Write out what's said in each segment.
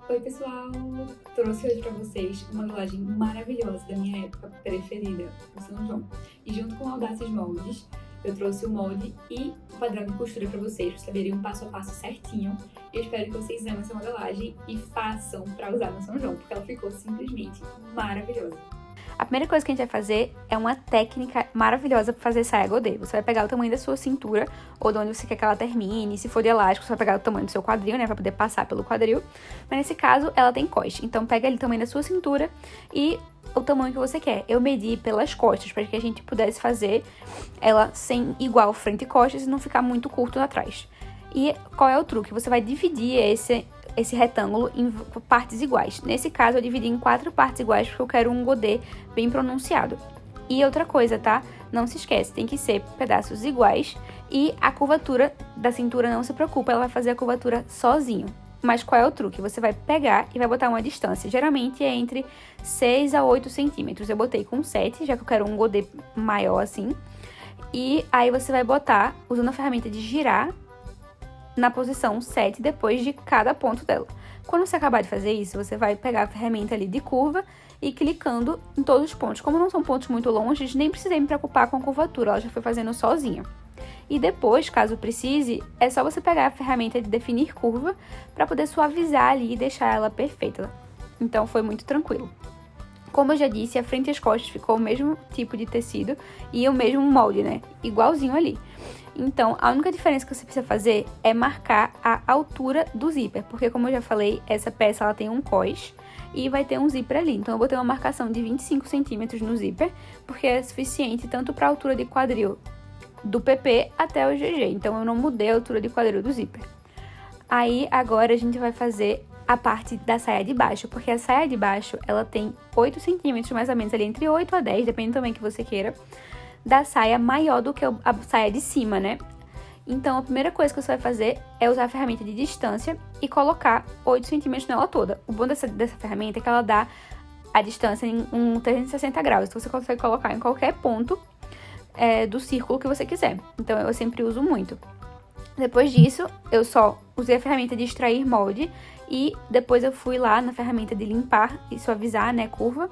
Oi pessoal, trouxe hoje pra vocês uma embalagem maravilhosa da minha época preferida, o São João. E junto com Audaces Moldes, eu trouxe o molde e o padrão de costura pra vocês saberem um passo a passo certinho. Eu espero que vocês amem essa modelagem e façam pra usar no São João, porque ela ficou simplesmente maravilhosa. A primeira coisa que a gente vai fazer é uma técnica maravilhosa para fazer saia godê. Você vai pegar o tamanho da sua cintura, ou de onde você quer que ela termine. Se for de elástico, você vai pegar o tamanho do seu quadril, né, para poder passar pelo quadril. Mas nesse caso, ela tem coste. Então pega ali o tamanho da sua cintura e o tamanho que você quer. Eu medi pelas costas, para que a gente pudesse fazer ela sem igual frente e costas e não ficar muito curto atrás. E qual é o truque? Você vai dividir esse retângulo em partes iguais. Nesse caso, eu dividi em 4 partes iguais, porque eu quero um godê bem pronunciado. E outra coisa, tá? Não se esquece, tem que ser pedaços iguais. E a curvatura da cintura, não se preocupa, ela vai fazer a curvatura sozinho. Mas qual é o truque? Você vai pegar e vai botar uma distância. Geralmente é entre 6 a 8 centímetros. Eu botei com 7, já que eu quero um godê maior assim. E aí você vai botar, usando a ferramenta de girar, na posição 7 depois de cada ponto dela. Quando você acabar de fazer isso, você vai pegar a ferramenta ali de curva e clicando em todos os pontos. Como não são pontos muito longes, nem precisei me preocupar com a curvatura, ela já foi fazendo sozinha. E depois, caso precise, é só você pegar a ferramenta de definir curva para poder suavizar ali e deixar ela perfeita. Então foi muito tranquilo. Como eu já disse, a frente e as costas ficou o mesmo tipo de tecido e o mesmo molde, né? Igualzinho ali. Então, a única diferença que você precisa fazer é marcar a altura do zíper, porque como eu já falei, essa peça ela tem um cós e vai ter um zíper ali. Então, eu botei uma marcação de 25 centímetros no zíper, porque é suficiente tanto para a altura de quadril do PP até o GG. Então, eu não mudei a altura de quadril do zíper. Aí, agora a gente vai fazer a parte da saia de baixo, porque a saia de baixo, ela tem 8 centímetros, mais ou menos ali, entre 8 a 10, depende também que você queira, da saia maior do que a saia de cima, né? Então, a primeira coisa que você vai fazer é usar a ferramenta de distância e colocar 8 centímetros nela toda. O bom dessa ferramenta é que ela dá a distância em 360 graus. Então, você consegue colocar em qualquer ponto do círculo que você quiser. Então, eu sempre uso muito. Depois disso, eu só usei a ferramenta de extrair molde e depois eu fui lá na ferramenta de limpar e suavizar, né, curva,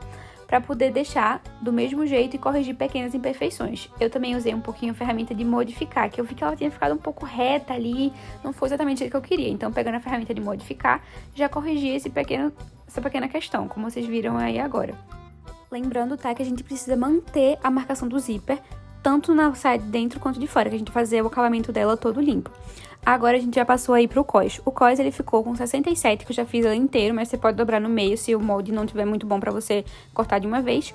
para poder deixar do mesmo jeito e corrigir pequenas imperfeições. Eu também usei um pouquinho a ferramenta de modificar, que eu vi que ela tinha ficado um pouco reta ali, não foi exatamente o que eu queria. Então, pegando a ferramenta de modificar, já corrigi essa pequena questão, como vocês viram aí agora. Lembrando, tá, que a gente precisa manter a marcação do zíper, tanto na saia de dentro quanto de fora, que a gente fazer o acabamento dela todo limpo. Agora a gente já passou aí pro cós. O cós ele ficou com 67, que eu já fiz ele inteiro, mas você pode dobrar no meio se o molde não tiver muito bom pra você cortar de uma vez.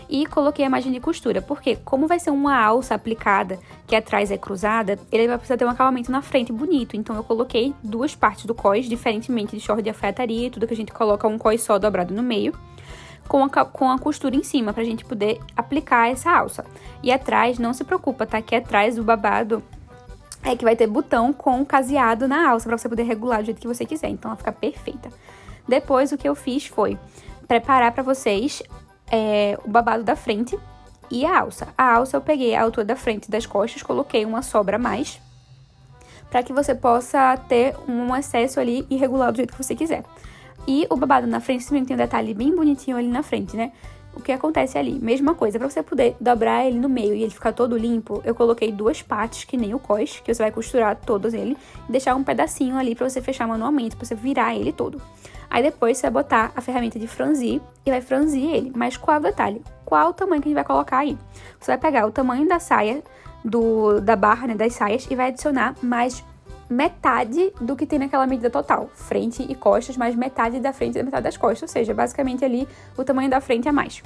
E coloquei a margem de costura, porque como vai ser uma alça aplicada, que atrás é cruzada, ele vai precisar ter um acabamento na frente bonito. Então eu coloquei 2 partes do cós, diferentemente de short de alfaiataria e tudo que a gente coloca um cós só dobrado no meio, com a costura em cima, pra gente poder aplicar essa alça. E atrás, não se preocupa, tá? Que atrás o babado é que vai ter botão com caseado na alça, pra você poder regular do jeito que você quiser. Então, ela fica perfeita. Depois, o que eu fiz foi preparar pra vocês o babado da frente e a alça. A alça eu peguei a altura da frente e das costas, coloquei uma sobra a mais, pra que você possa ter um excesso ali e regular do jeito que você quiser. E o babado na frente também tem um detalhe bem bonitinho ali na frente, né? O que acontece ali? Mesma coisa, pra você poder dobrar ele no meio e ele ficar todo limpo, eu coloquei 2 partes, que nem o cós, que você vai costurar todos ele, e deixar um pedacinho ali pra você fechar manualmente, pra você virar ele todo. Aí depois você vai botar a ferramenta de franzir e vai franzir ele. Mas qual é o detalhe? Qual o tamanho que a gente vai colocar aí? Você vai pegar o tamanho da saia, da barra, né, das saias, e vai adicionar mais metade do que tem naquela medida total, frente e costas, mais metade da frente e metade das costas, ou seja, basicamente ali o tamanho da frente a mais.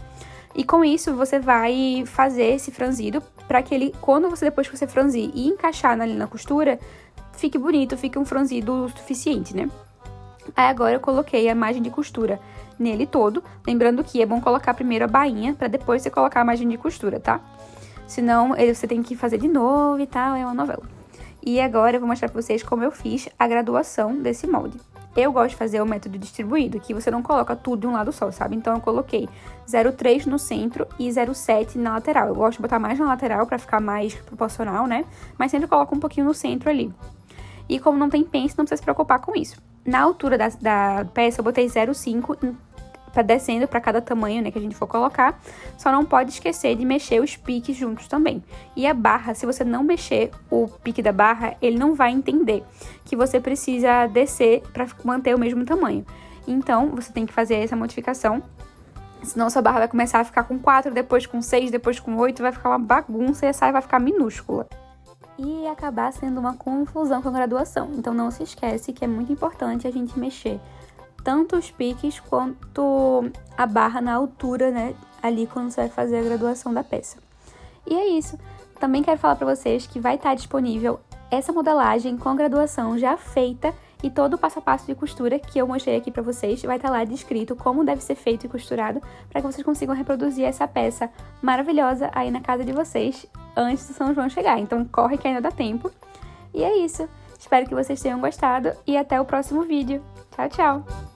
E com isso você vai fazer esse franzido para que ele, depois que você franzir e encaixar ali na costura, fique bonito, fique um franzido suficiente, né? Aí agora eu coloquei a margem de costura nele todo, lembrando que é bom colocar primeiro a bainha para depois você colocar a margem de costura, tá? Senão você tem que fazer de novo e tal, é uma novela. E agora eu vou mostrar pra vocês como eu fiz a graduação desse molde. Eu gosto de fazer o método distribuído, que você não coloca tudo de um lado só, sabe? Então eu coloquei 0,3 no centro e 0,7 na lateral. Eu gosto de botar mais na lateral pra ficar mais proporcional, né? Mas sempre coloco um pouquinho no centro ali. E como não tem pence, não precisa se preocupar com isso. Na altura da peça eu botei 0,5 descendo para cada tamanho, né, que a gente for colocar. Só não pode esquecer de mexer os piques juntos também. E a barra, se você não mexer o pique da barra, ele não vai entender que você precisa descer para manter o mesmo tamanho. Então, você tem que fazer essa modificação, senão sua barra vai começar a ficar com 4, depois com 6, depois com 8, vai ficar uma bagunça e a saia vai ficar minúscula. E acabar sendo uma confusão com a graduação. Então, não se esquece que é muito importante a gente mexer tanto os piques quanto a barra na altura, né, ali quando você vai fazer a graduação da peça. E é isso. Também quero falar para vocês que vai estar disponível essa modelagem com a graduação já feita e todo o passo a passo de costura que eu mostrei aqui para vocês. Vai estar lá descrito como deve ser feito e costurado para que vocês consigam reproduzir essa peça maravilhosa aí na casa de vocês antes do São João chegar. Então corre que ainda dá tempo. E é isso. Espero que vocês tenham gostado e até o próximo vídeo. Tchau, tchau!